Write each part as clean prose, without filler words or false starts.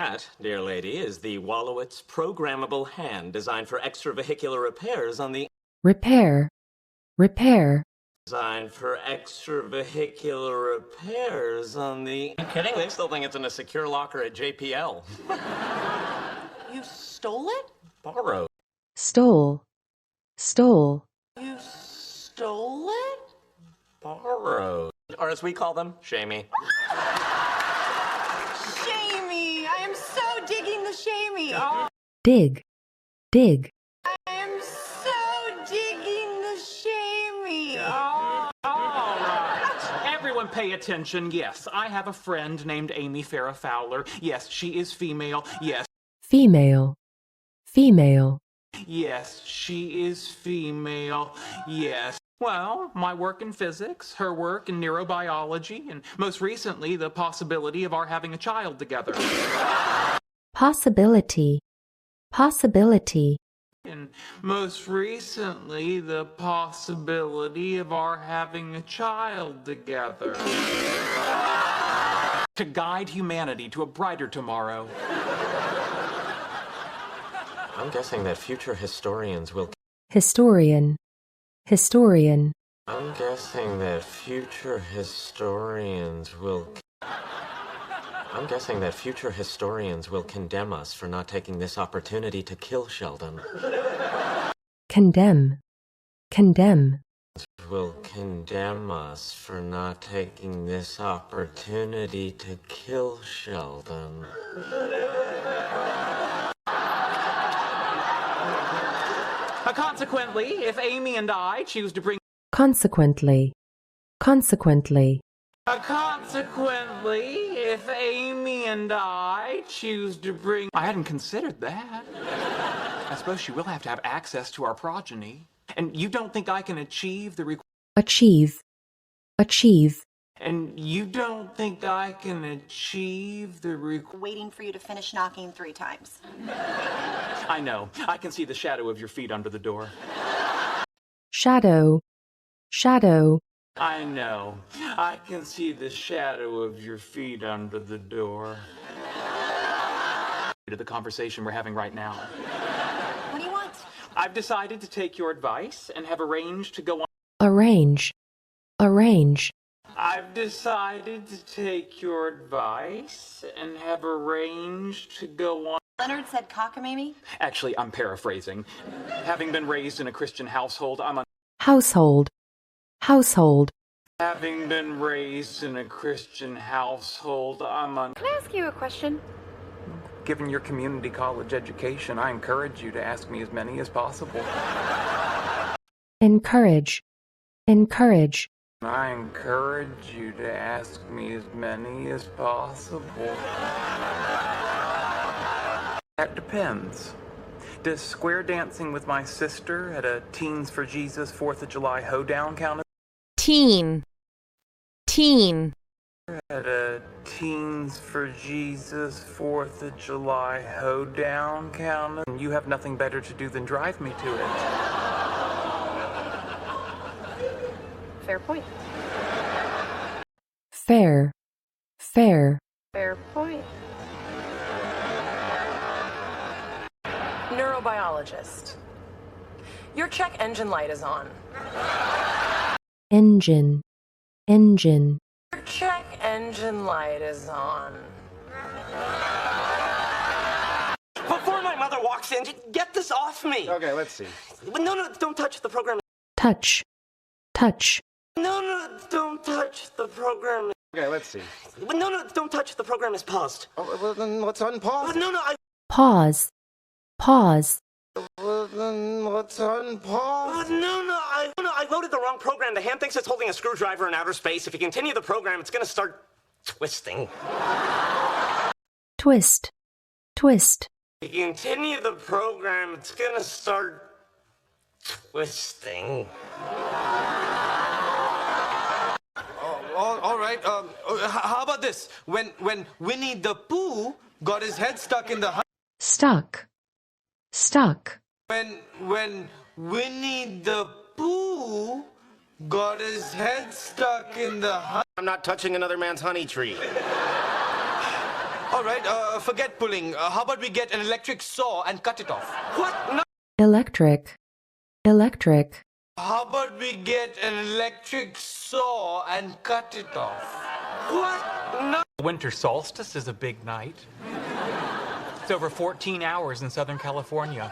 That, dear lady, is the Wallowitz programmable hand designed for extravehicular repairs on the... Repair. Repair. Designed for extravehicular repairs on the... Are you kidding? They still think it's in a secure locker at JPL. You stole it? Borrowed. Stole. Stole. You stole it? Borrowed. Or as we call them, shamey. Shamey! I am so digging the shamey! Oh. Dig. Dig. I am so digging the shamey! Oh, all right. Everyone pay attention. Yes, I have a friend named Amy Farrah Fowler. Yes, she is female. Yes. Female. Female. Yes, she is female. Yes. Well, my work in physics, her work in neurobiology, and most recently, the possibility of our having a child together. Possibility. Possibility. And most recently, the possibility of our having a child together. To guide humanity to a brighter tomorrow. I'm guessing that future historians will... Historian. Historian. I'm guessing that future historians will... I'm guessing that future historians will condemn us for not taking this opportunity to kill Sheldon. Condemn. Condemn. Will condemn us for not taking this opportunity to kill Sheldon. Consequently, if Amy and I choose to bring... Consequently. Consequently. Consequently, if Amy and I choose to bring... I hadn't considered that. I suppose she will have to have access to our progeny. And you don't think I can achieve the... Achieve. Achieve. And you don't think I can achieve the... Waiting for you to finish knocking 3 times. I know. I can see the shadow of your feet under the door. Shadow. Shadow. I know. I can see the shadow of your feet under the door. To the conversation we're having right now. What do you want? I've decided to take your advice and have arranged to go on... Arrange. Arrange. I've decided to take your advice and have arranged to go on... Leonard said cockamamie? Actually, I'm paraphrasing. Having been raised in a Christian household, I'm on... Household. Household. Having been raised in a Christian household, I'm on... Can I ask you a question? Given your community college education, I encourage you to ask me as many as possible. Encourage. Encourage. I encourage you to ask me as many as possible. That depends. Does square dancing with my sister at a Teens for Jesus 4th of July hoedown count as... Teen. Teen. At a Teens for Jesus 4th of July hoedown count as... You have nothing better to do than drive me to it. Fair point. Fair. Fair. Fair point. Neurobiologist. Your check engine light is on. Engine. Engine. Your check engine light is on. Before my mother walks in, get this off me! Okay, let's see. No, don't touch the program. Touch. Touch. No, don't touch the program. Okay, let's see. No, don't touch the program is paused. Oh, well, then let's unpause. No, Pause. Pause. Well, then let's unpause. I loaded the wrong program. The hand thinks it's holding a screwdriver in outer space. If you continue the program, it's gonna start twisting. Twist. Twist. If you continue the program, it's gonna start twisting. All right. How about this? When Winnie the Pooh got his head stuck in the... Stuck. Stuck. When Winnie the Pooh got his head stuck in the... I'm not touching another man's honey tree. All right, forget pulling. How about we get an electric saw and cut it off? What? No. electric, electric, How about we get an electric saw and cut it off? What? No. Winter solstice is a big night. It's over 14 hours in Southern California.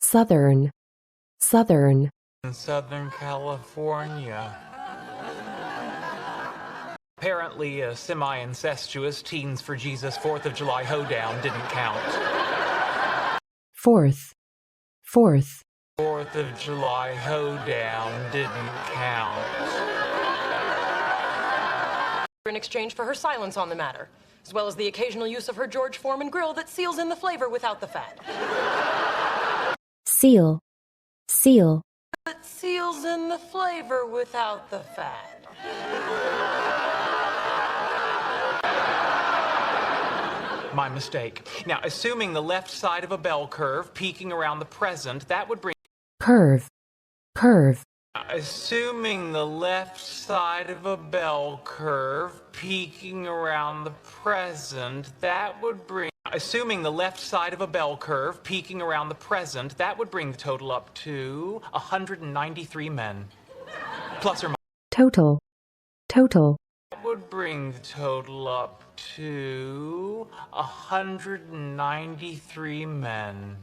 southern, southern, In Southern California. Apparently, a semi-incestuous Teens for Jesus 4th of July hoedown didn't count. fourth, fourth, 4th of July hoedown didn't count. In exchange for her silence on the matter, as well as the occasional use of her George Foreman grill that seals in the flavor without the fat. seal, seal, That seals in the flavor without the fat. My mistake. Now, assuming the left side of a bell curve peaking around the present, that would bring... curve, curve, Assuming the left side of a bell curve peaking around the present, that would bring... Assuming the left side of a bell curve peaking around the present, that would bring the total up to 193 men. Plus or minus. total, total, That would bring the total up to 193 men.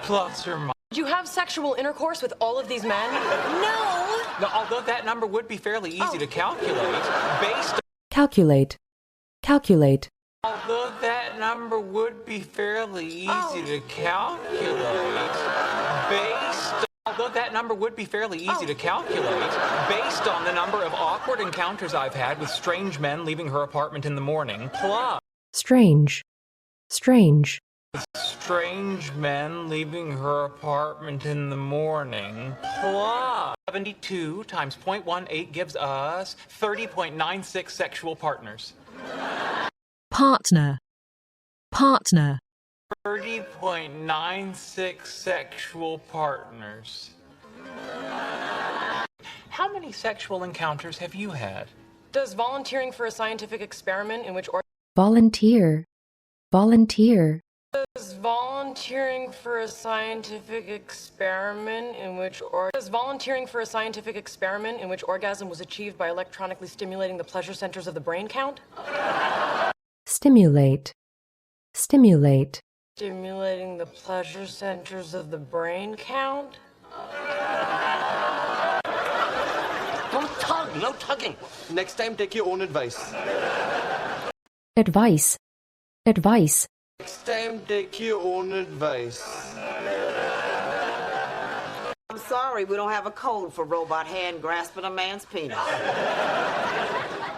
Plus or minus. Did you have sexual intercourse with all of these men? No! Now, although that number would be fairly easy to calculate, based calculate, calculate, although that number would be fairly easy to calculate, although that number would be fairly easy to calculate, based on the number of awkward encounters I've had with strange men leaving her apartment in the morning, plus strange, strange, strange men leaving her apartment in the morning, plus 72 times 0.18 gives us 30.96 sexual partners. partner, partner, 30.96 sexual partners. How many sexual encounters have you had? Does volunteering for a scientific experiment in which volunteer, volunteer, Does volunteering for a scientific experiment in which orgasm was achieved by electronically stimulating the pleasure centers of the brain count? stimulate, stimulate, Stimulating the pleasure centers of the brain count? Don't tug. No tugging. Next time, take your own advice. advice, advice, Next time, take your own advice. I'm sorry, we don't have a code for robot hand grasping a man's penis.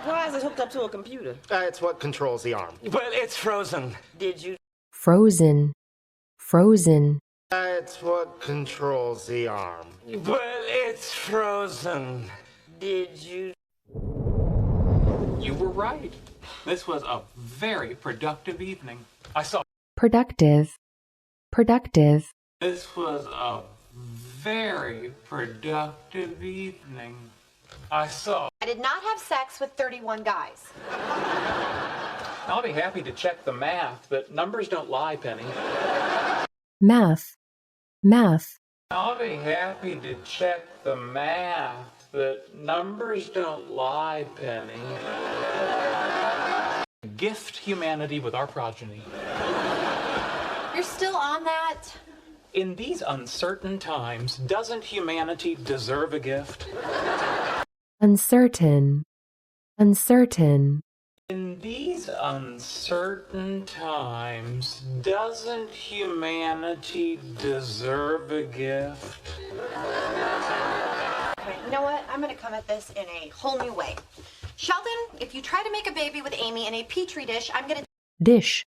Why is it hooked up to a computer? It's what controls the arm. Well, it's frozen. Did you? frozen, frozen, It's what controls the arm. Well, it's frozen. Did you? You were right. This was a very productive evening. I saw. productive, productive, This was a very productive evening. I saw. I did not have sex with 31 guys. I'll be happy to check the math, but numbers don't lie, Penny. math, math, I'll be happy to check the math, but numbers don't lie, Penny. Gift humanity with our progeny. You're still on that? In these uncertain times, doesn't humanity deserve a gift? uncertain, uncertain, In these uncertain times, doesn't humanity deserve a gift? Okay, you know what? I'm gonna come at this in a whole new way. Sheldon, if you try to make a baby with Amy in a petri dish, I'm gonna... dish,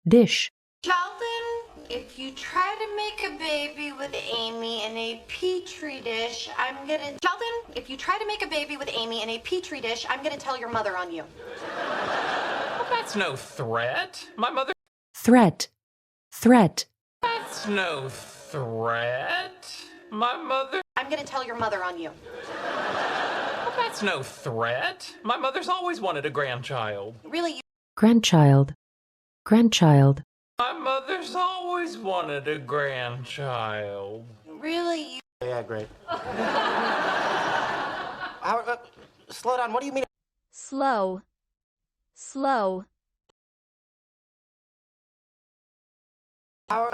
dish, Sheldon, if you try to make a baby with Amy in a petri dish, I'm gonna... Sheldon, if you try to make a baby with Amy in a petri dish, I'm gonna tell your mother on you. Well, that's no threat. My mother... threat, threat, That's no threat. My mother... I'm gonna tell your mother on you. Well, That's no threat. My mother's always wanted a grandchild. Really, grandchild, grandchild, My mother's always wanted a grandchild. really, Yeah, great. Slow down. What do you mean? slow, slow.